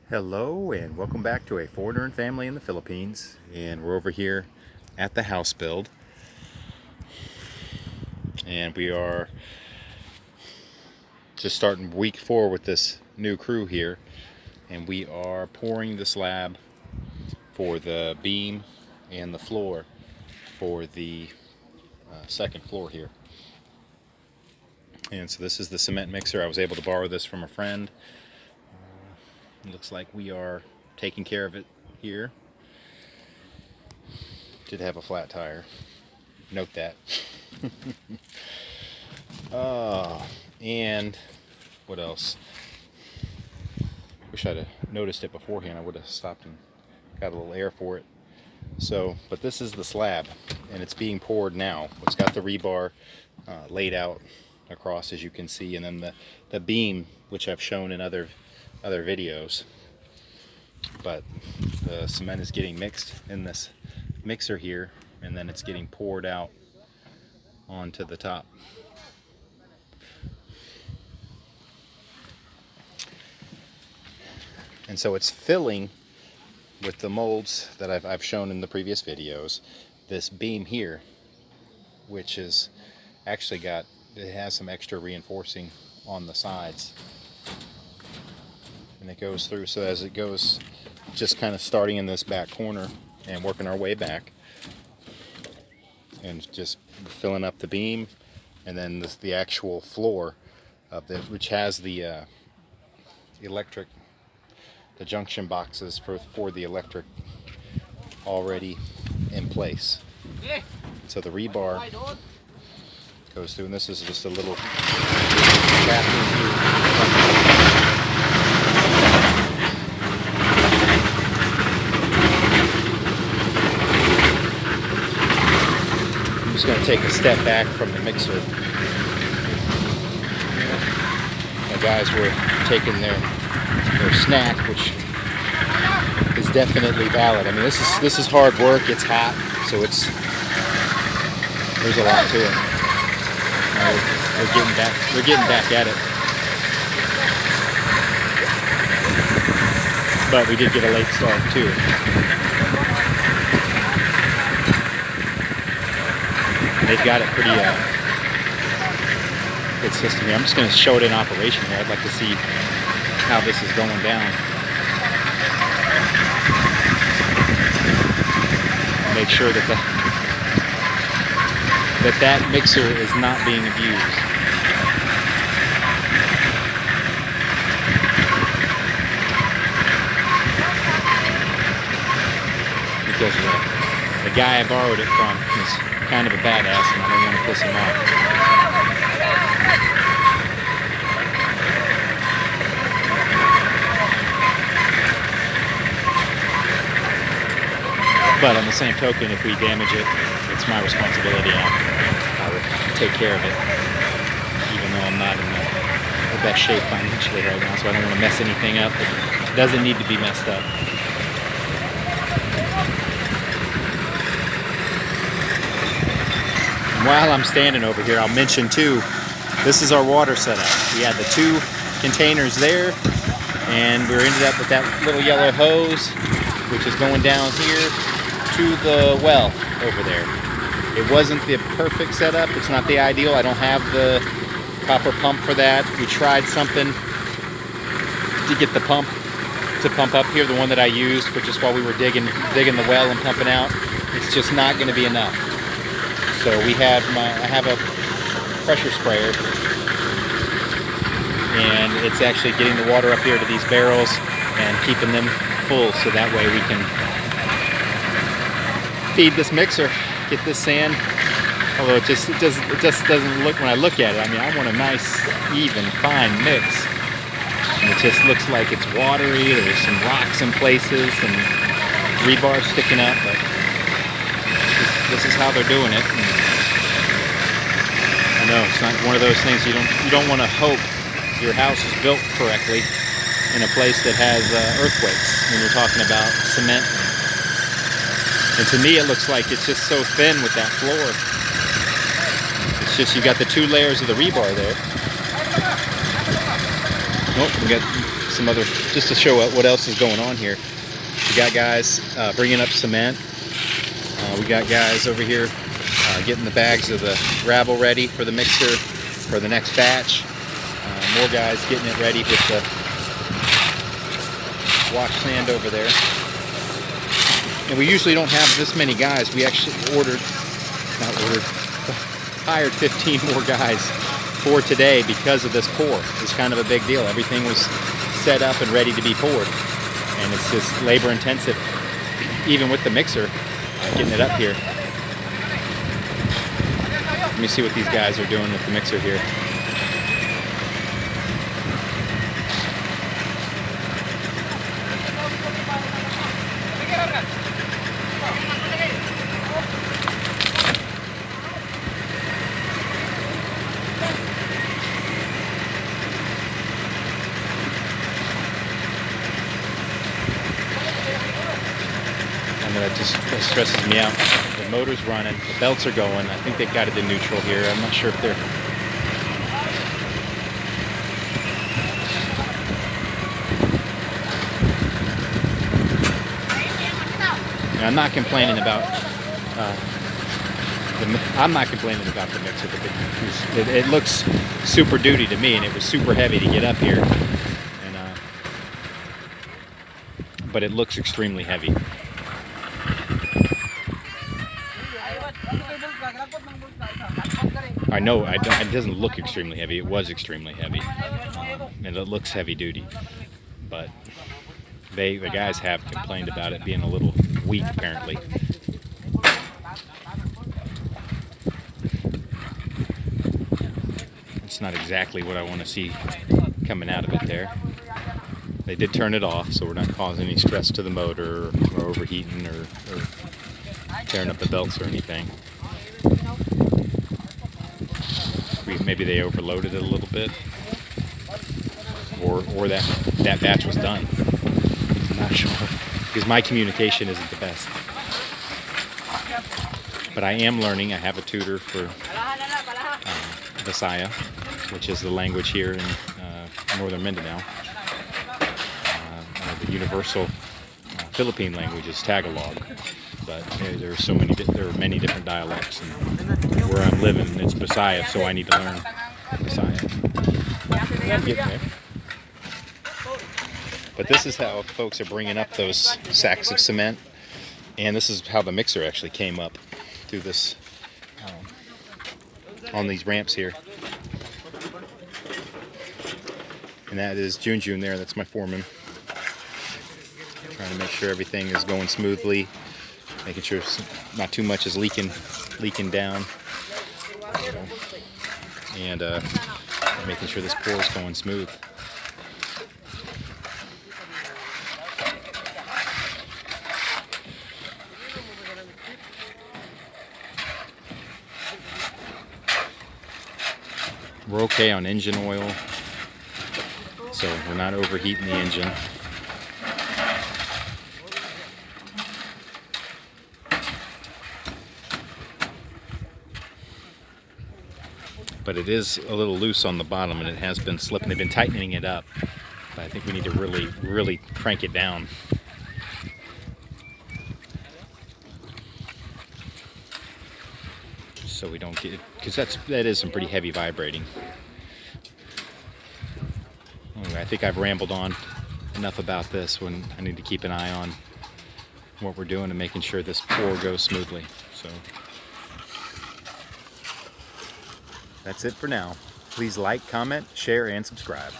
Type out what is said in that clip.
Hello and welcome back to A Foreigner and Family in the Philippines, and we're over here at the house build, and we are just starting week 4 with this new crew here, and we are pouring the slab for the beam and the floor for the second floor here. And so this is the cement mixer. I was able to borrow this from a friend. It looks like we are taking care of it here. Did have a flat tire. Note that. And what else? Wish I'd have noticed it beforehand. I would have stopped and got a little air for it. So, but this is the slab, and it's being poured now. It's got the rebar laid out across, as you can see, and then the beam, which I've shown in other videos. But the cement is getting mixed in this mixer here, and then it's getting poured out onto the top. And so it's filling with the molds that I've shown in the previous videos, this beam here, which is actually it has some extra reinforcing on the sides, and it goes through. So as it goes, just kind of starting in this back corner and working our way back, and just filling up the beam, and then the actual floor of this, which has the electric, the junction boxes for the electric already in place. So the rebar goes through, and this is just a little bathroom here. I'm just going to take a step back from the mixer. The guys were taking their snack, which is definitely valid. I mean, this is hard work. It's hot, so there's a lot to it. We're getting back at it, but we did get a late start too. And they've got it pretty good system here. I'm just going to show it in operation here. I'd like to see how this is going down. Make sure that that mixer is not being abused. Because the guy I borrowed it from is kind of a badass, and I don't want to piss him off. But on the same token, if we damage it, it's my responsibility. I would take care of it, even though I'm not in the best shape financially right now, so I don't want to mess anything up that doesn't need to be messed up. And while I'm standing over here, I'll mention too, this is our water setup. We had the 2 containers there, and we ended up with that little yellow hose, which is going down here to the well over there. It wasn't the perfect setup. It's not the ideal. I don't have the proper pump for that. We tried something to get the pump to pump up here, the one that I used for just while we were digging the well and pumping out. It's just not going to be enough. So I have a pressure sprayer, and it's actually getting the water up here to these barrels and keeping them full, so that way we can feed this mixer, get this sand. Although it just doesn't look, when I look at it, I mean, I want a nice, even, fine mix. And it just looks like it's watery. There's some rocks in places, some rebar sticking up, but this is how they're doing it. And I know it's not one of those things you don't want to hope your house is built correctly in a place that has earthquakes when you're talking about cement. And to me, it looks like it's just so thin with that floor. It's just, you got the 2 layers of the rebar there. Oh, we got some other, just to show what else is going on here. We got guys bringing up cement. We got guys over here getting the bags of the gravel ready for the mixer for the next batch. More guys getting it ready with the wash sand over there. And we usually don't have this many guys. We actually hired 15 more guys for today because of this pour. It's kind of a big deal. Everything was set up and ready to be poured. And it's just labor intensive, even with the mixer, getting it up here. Let me see what these guys are doing with the mixer here. That stresses me out. The motor's running, the belts are going. I think they've got it in neutral here. I'm not sure if they're... Now, I'm not complaining about the mixer, but it looks super duty to me, and it was super heavy to get up here. And but it looks extremely heavy. I know it doesn't look extremely heavy. It was extremely heavy, and it looks heavy duty. But the guys have complained about it being a little weak, apparently. It's not exactly what I want to see coming out of it there. They did turn it off, so we're not causing any stress to the motor or overheating or tearing up the belts or anything. Maybe they overloaded it a little bit, or that batch was done. I'm not sure, because my communication isn't the best. But I am learning. I have a tutor for Visaya, which is the language here in northern Mindanao. The universal Philippine language is Tagalog, but there are many different dialects, and where I'm living it's Visaya, so I need to learn Visaya. But this is how folks are bringing up those sacks of cement, and this is how the mixer actually came up through this on these ramps here. And that is Junjun there. That's my foreman. Trying to make sure everything is going smoothly, making sure not too much is leaking down, and making sure this pour is going smooth. We're okay on engine oil, so we're not overheating the engine. But it is a little loose on the bottom, and it has been slipping. They've been tightening it up, but I think we need to really crank it down. So we don't get, because that is some pretty heavy vibrating. Anyway, I think I've rambled on enough about this. When I need to keep an eye on what we're doing and making sure this pour goes smoothly. So that's it for now. Please like, comment, share, and subscribe.